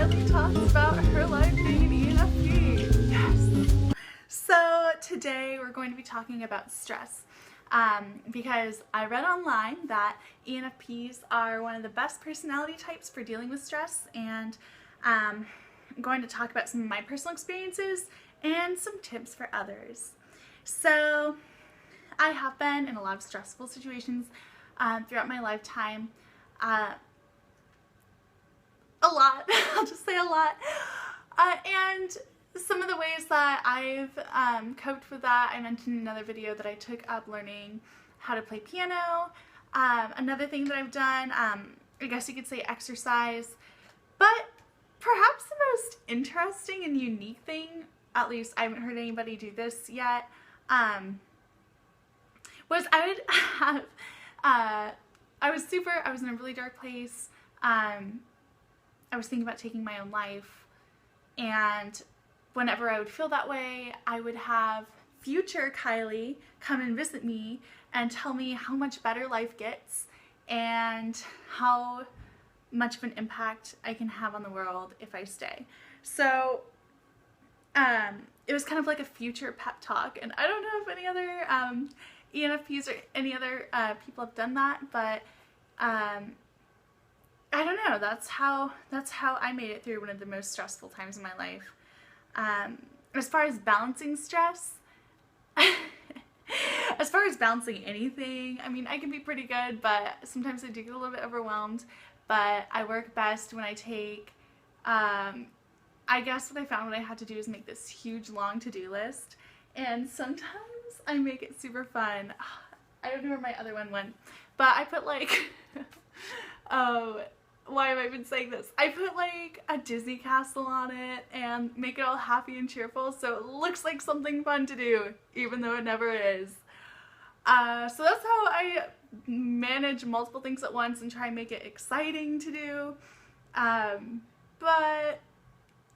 Riley talks about her life being an ENFP. Yes! So today we're going to be talking about stress. Because I read online that ENFPs are one of the best personality types for dealing with stress, and I'm going to talk about some of my personal experiences and some tips for others. So I have been in a lot of stressful situations throughout my lifetime. A lot. I'll just say a lot. And some of the ways that I've coped with that, I mentioned in another video that I took up learning how to play piano. Another thing that I've done, I guess you could say exercise. But perhaps the most interesting and unique thing, at least I haven't heard anybody do this yet, was I would have, I was in a really dark place. I was thinking about taking my own life, and whenever I would feel that way, I would have future Kylie come and visit me and tell me how much better life gets and how much of an impact I can have on the world if I stay. So it was kind of like a future pep talk, and I don't know if any other ENFPs or any other people have done that, but I don't know, that's how I made it through one of the most stressful times in my life. As far as balancing stress, as far as balancing anything, I mean, I can be pretty good, but sometimes I do get a little bit overwhelmed. But I work best when I take, I guess what I found what I had to do is make this huge long to-do list, and sometimes I make it super fun. I don't know where my other one went, but I put like, oh, why have I been saying this? I put like a Disney castle on it and make it all happy and cheerful so it looks like something fun to do, even though it never is. So that's how I manage multiple things at once and try and make it exciting to do. But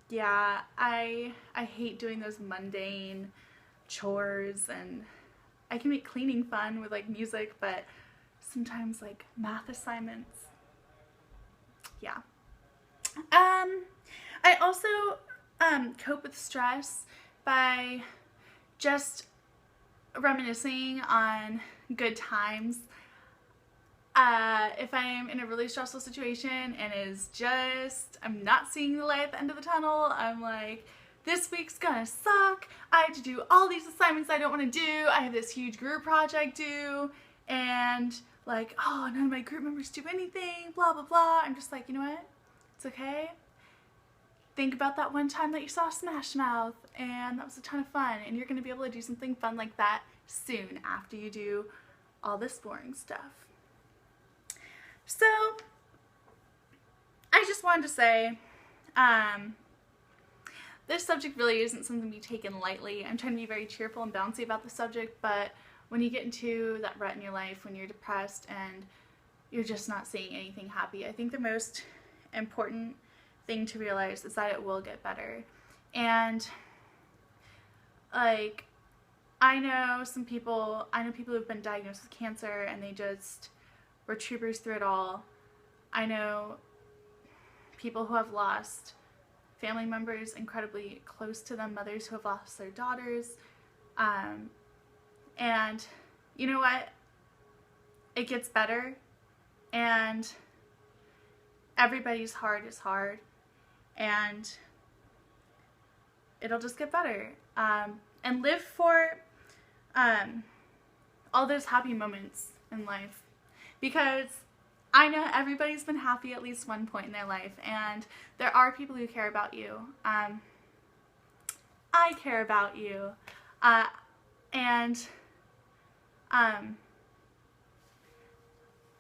yeah, I hate doing those mundane chores, and I can make cleaning fun with like music, but sometimes like math assignments, yeah. I also cope with stress by just reminiscing on good times. If I'm in a really stressful situation and I'm not seeing the light at the end of the tunnel, I'm like, this week's gonna suck. I have to do all these assignments I don't want to do. I have this huge group project due, and like, oh, none of my group members do anything, blah, blah, blah. I'm just like, you know what? It's okay. Think about that one time that you saw Smash Mouth, and that was a ton of fun, and you're going to be able to do something fun like that soon after you do all this boring stuff. So, I just wanted to say, this subject really isn't something to be taken lightly. I'm trying to be very cheerful and bouncy about the subject, but when you get into that rut in your life, when you're depressed and you're just not seeing anything happy, I think the most important thing to realize is that it will get better. And like, I know people who've been diagnosed with cancer and they just were troopers through it all. I know people who have lost family members incredibly close to them, mothers who have lost their daughters, and you know what? It gets better, and everybody's heart is hard, and it'll just get better. And live for all those happy moments in life, because I know everybody's been happy at least one point in their life, and there are people who care about you. I care about you, and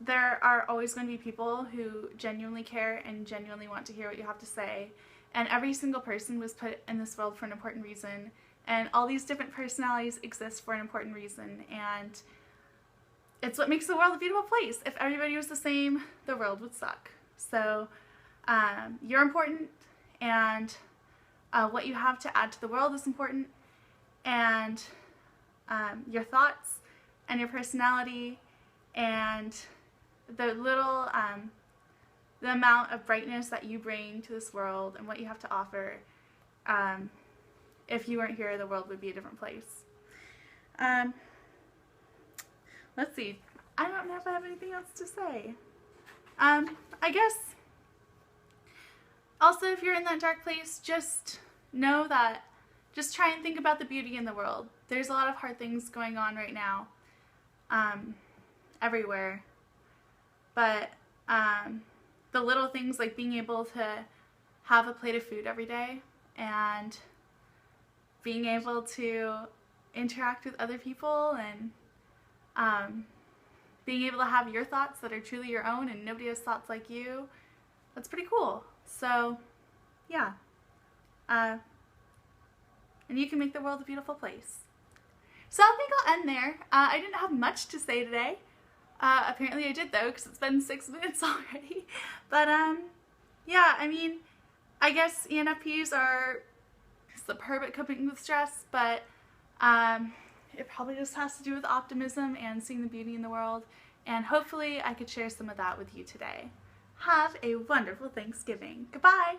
there are always going to be people who genuinely care and genuinely want to hear what you have to say, and every single person was put in this world for an important reason, and all these different personalities exist for an important reason, and it's what makes the world a beautiful place. If everybody was the same, the world would suck. So you're important, and what you have to add to the world is important, and your thoughts and your personality and the little the amount of brightness that you bring to this world and what you have to offer. If you weren't here, the world would be a different place. Let's see. I don't know if I have anything else to say. I guess also, if you're in that dark place, just know that, just try and think about the beauty in the world. There's a lot of hard things going on right now, everywhere. But the little things like being able to have a plate of food every day and being able to interact with other people and being able to have your thoughts that are truly your own and nobody has thoughts like you, that's pretty cool. So, yeah. And you can make the world a beautiful place. So I think I'll end there. I didn't have much to say today. Apparently I did though, because it's been 6 minutes already. But yeah, I mean, I guess ENFPs are superb at coping with stress, but it probably just has to do with optimism and seeing the beauty in the world. And hopefully I could share some of that with you today. Have a wonderful Thanksgiving. Goodbye!